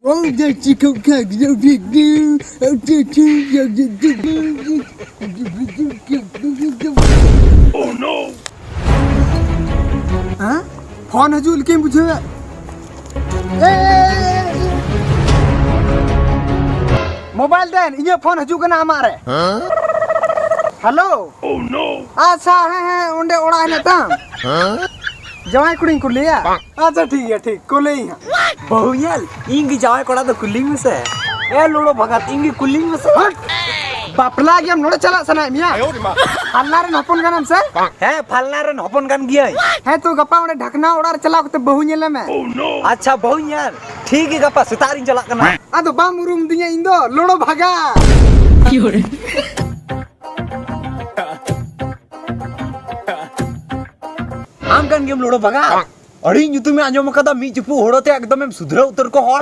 Oh, that's a cool cat. Oh no! हाँ? Phone हजूल के मुझे मोबाइल देन इन्हें फोन हजू का नाम आ रहा है हेलो oh no अच्छा है उन्हें उड़ा है ना टांग जवाई कुड़ी को लिया अच्छा ठीक है ठीक को ले यहाँ बहुयल इंगी जवाई कोड़ा तो कुल्लिंग में से ए लोड़ो भगत इंगी कुल्लिंग में से बापला गया नोड़े चला सना मिया फलनारे नपन का नाम से है फलनारे नपन कान गया है तो गप्पा उन्हें ढकना उड़ा चला तो बहु नेले में अच्छा बहुयल ठीक है गप्पा सुतारिंग चला करना आ तो बाम रूम दिया इंदो लोड़ो भागा आम कान गेम लोड़ो भगा अड़ी ᱧᱩᱛᱩᱢ ᱟᱸᱡᱚᱢ ᱟᱠᱟᱫᱟ ᱢᱤᱫ ᱪᱩᱯᱩ ᱦᱚᱲᱚᱛᱮ ᱮᱠᱫᱚᱢᱮᱢ ᱥᱩᱫᱷᱨᱟᱹ ᱩᱛᱟᱹᱨ ᱠᱚ ᱦᱚᱲ